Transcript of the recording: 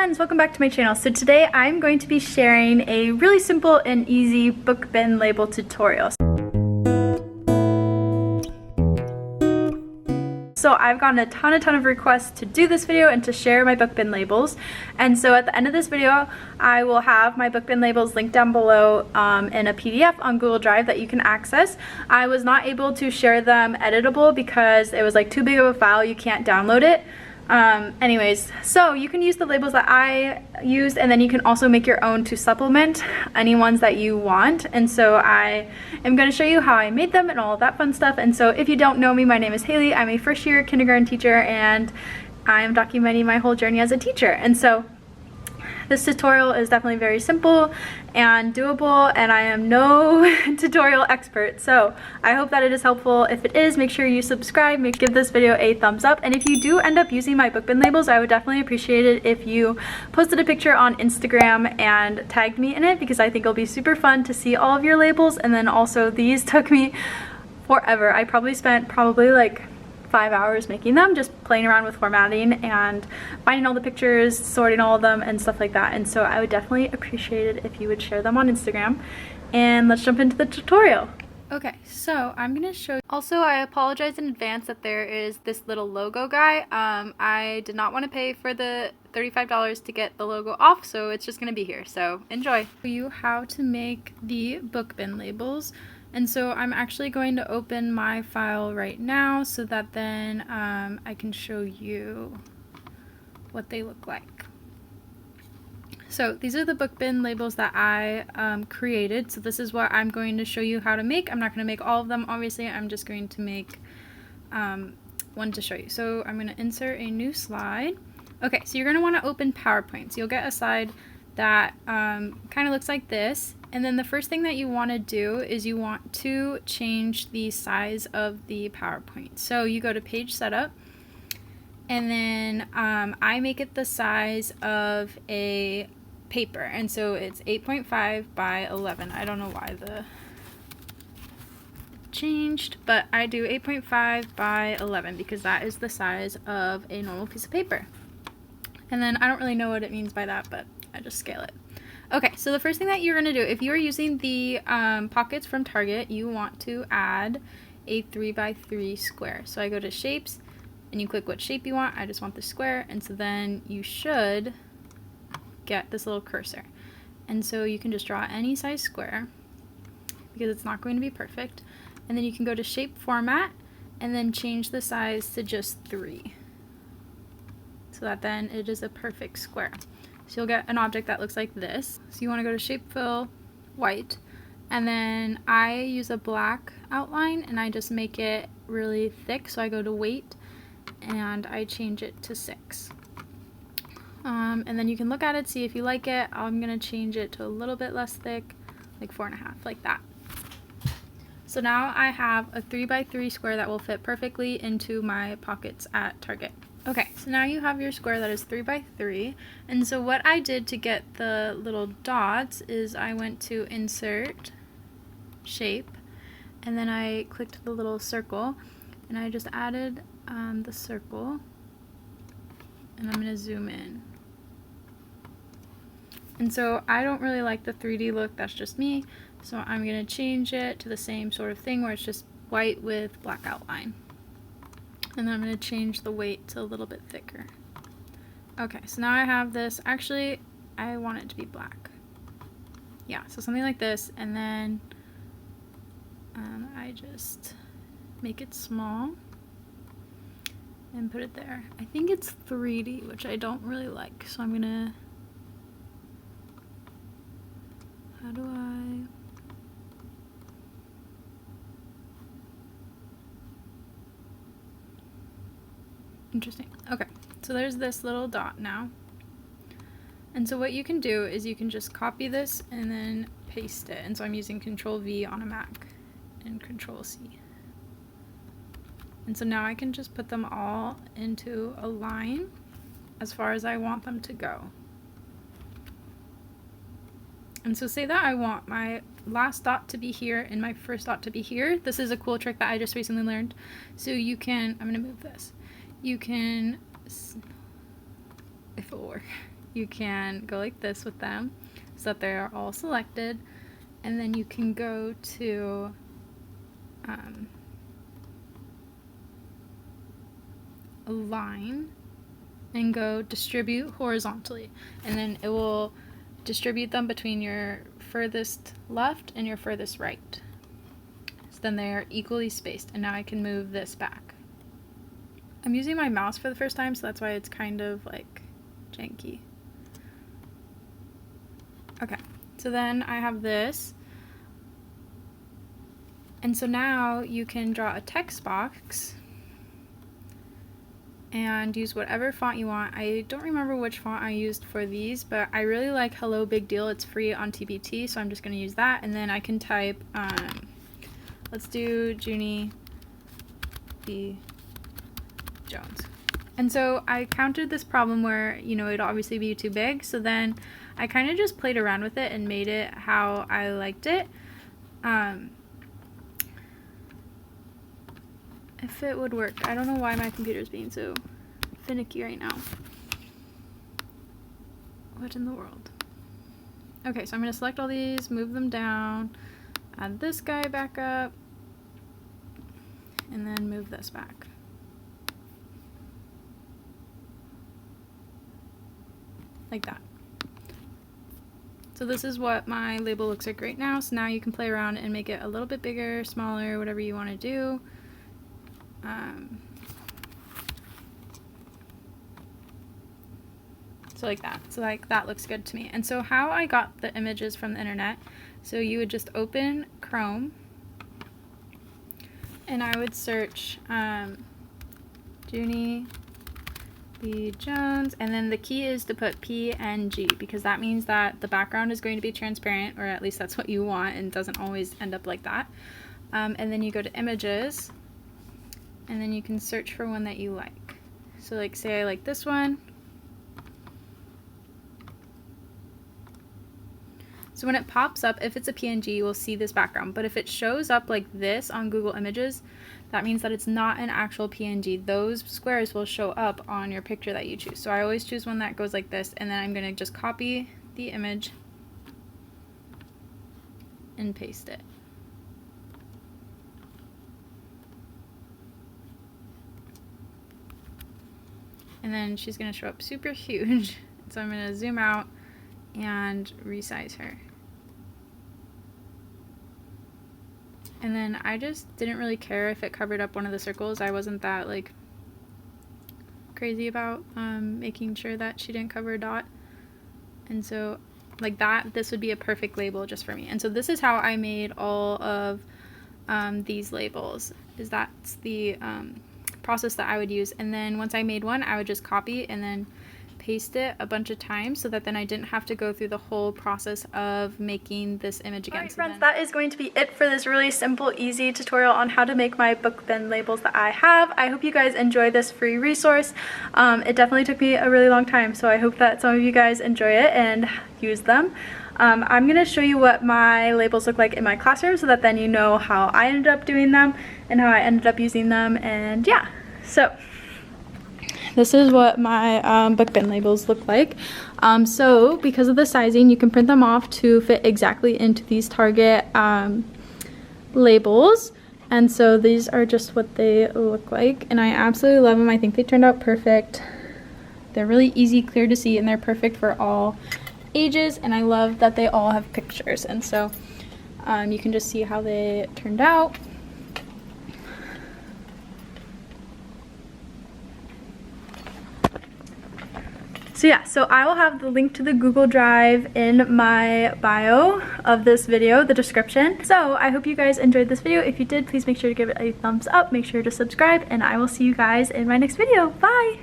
friends, welcome back to my channel. So today I'm going to be sharing a really simple and easy book bin label tutorial. So I've gotten a ton of requests to do this video and to share my book bin labels, and so at the end of this video I will have my book bin labels linked down below in a PDF on Google Drive that you can access. I was not able to share them editable because it was like too big of a file, you can't download it. Anyways, so you can use the labels that I used, and then you can also make your own to supplement any ones that you want. And so I am going to show you how I made them and all of that fun stuff. And so if you don't know me, my name is Haley. I'm a first year kindergarten teacher, and I'm documenting my whole journey as a teacher. And so this tutorial is definitely very simple and doable, and I am no tutorial expert, so I hope that it is helpful. If it is, make sure you subscribe, give this video a thumbs up, and if you do end up using my book bin labels, I would definitely appreciate it if you posted a picture on Instagram and tagged me in it, because I think it'll be super fun to see all of your labels. And then also, these took me forever. I probably spent like 5 hours making them, just playing around with formatting and finding all the pictures, sorting all of them and stuff like that. And so I would definitely appreciate it if you would share them on Instagram. And let's jump into the tutorial. Okay, so I'm gonna show you. Also, I apologize in advance that there is this little logo guy. I did not want to pay for the $35 to get the logo off, so it's just gonna be here, so enjoy. Show you how to make the book bin labels. And so I'm actually going to open my file right now so that then I can show you what they look like. So these are the book bin labels that I created. So this is what I'm going to show you how to make. I'm not going to make all of them, obviously. I'm just going to make one to show you. So I'm going to insert a new slide. Okay, so you're going to want to open PowerPoint. So you'll get a slide that kind of looks like this. And then the first thing that you want to do is you want to change the size of the PowerPoint. So you go to page setup, and then I make it the size of a paper, and so it's 8.5 by 11. I don't know why the changed, but I do 8.5 by 11 because that is the size of a normal piece of paper. And then I don't really know what it means by that, but I just scale it. Okay, so the first thing that you're going to do, if you are using the pockets from Target, you want to add a 3x3 square. So I go to shapes, and you click what shape you want. I just want the square, and so then you should get this little cursor. And so you can just draw any size square, because it's not going to be perfect. And then you can go to shape format, and then change the size to just 3. So that then it is a perfect square. So you'll get an object that looks like this. So you want to go to shape fill, white, and then I use a black outline and I just make it really thick. So I go to weight and I change it to 6. And then you can look at it, see if you like it. I'm going to change it to a little bit less thick, like 4.5, like that. So now I have a 3x3 square that will fit perfectly into my pockets at Target. Okay, so now you have your square that is 3x3, and so what I did to get the little dots is I went to insert, shape, and then I clicked the little circle, and I just added the circle, and I'm going to zoom in. And so I don't really like the 3D look, that's just me, so I'm going to change it to the same sort of thing where it's just white with black outline. And then I'm going to change the weight to a little bit thicker. Okay, so now I have this. Actually, I want it to be black. Yeah, so something like this, and then I just make it small and put it there. I think it's 3D, which I don't really like, so I'm gonna, how do I, interesting. Okay, so there's this little dot now. And so what you can do is you can just copy this and then paste it. And so I'm using Control V on a Mac and Control C. And so now I can just put them all into a line as far as I want them to go. And so say that I want my last dot to be here and my first dot to be here. This is a cool trick that I just recently learned. So you can, I'm going to move this. You can, if it will work, you can go like this with them so that they're all selected, and then you can go to align and go distribute horizontally, and then it will distribute them between your furthest left and your furthest right. So then they are equally spaced, and now I can move this back. I'm using my mouse for the first time, so that's why it's kind of like janky. Okay, so then I have this, and so now you can draw a text box and use whatever font you want. I don't remember which font I used for these, but I really like Hello Big Deal. It's free on TBT, so I'm just going to use that. And then I can type, let's do Junie B. Jones. And so I countered this problem where, you know, it'd obviously be too big, so then I kind of just played around with it and made it how I liked it. If it would work. I don't know why my computer's being so finicky right now. What in the world? Okay, so I'm going to select all these, move them down, add this guy back up, and then move this back. Like that. So this is what my label looks like right now. So now you can play around and make it a little bit bigger, smaller, whatever you want to do. So like that. So like that looks good to me. And so how I got the images from the internet, so you would just open Chrome and I would search Junie B. Jones, and then the key is to put PNG because that means that the background is going to be transparent, or at least that's what you want, and doesn't always end up like that. And then you go to images, and then you can search for one that you like. So like say I like this one. So when it pops up, if it's a PNG, you will see this background. But if it shows up like this on Google Images, that means that it's not an actual PNG. Those squares will show up on your picture that you choose. So I always choose one that goes like this, and then I'm going to just copy the image and paste it. And then she's going to show up super huge. So I'm going to zoom out and resize her. And then I just didn't really care if it covered up one of the circles. I wasn't that like crazy about making sure that she didn't cover a dot. And so like that, this would be a perfect label just for me. And so this is how I made all of these labels, is that's the process that I would use. And then once I made one, I would just copy and then paste it a bunch of times so that then I didn't have to go through the whole process of making this image again. Alright friends, that is going to be it for this really simple, easy tutorial on how to make my book bin labels that I have. I hope you guys enjoy this free resource. It definitely took me a really long time, so I hope that some of you guys enjoy it and use them. I'm going to show you what my labels look like in my classroom so that then you know how I ended up doing them and how I ended up using them, and yeah. So this is what my book bin labels look like. So because of the sizing, you can print them off to fit exactly into these Target labels. And so these are just what they look like. And I absolutely love them. I think they turned out perfect. They're really easy, clear to see, and they're perfect for all ages. And I love that they all have pictures. And so you can just see how they turned out. So yeah, so I will have the link to the Google Drive in my bio of this video, the description. So I hope you guys enjoyed this video. If you did, please make sure to give it a thumbs up, make sure to subscribe, and I will see you guys in my next video. Bye!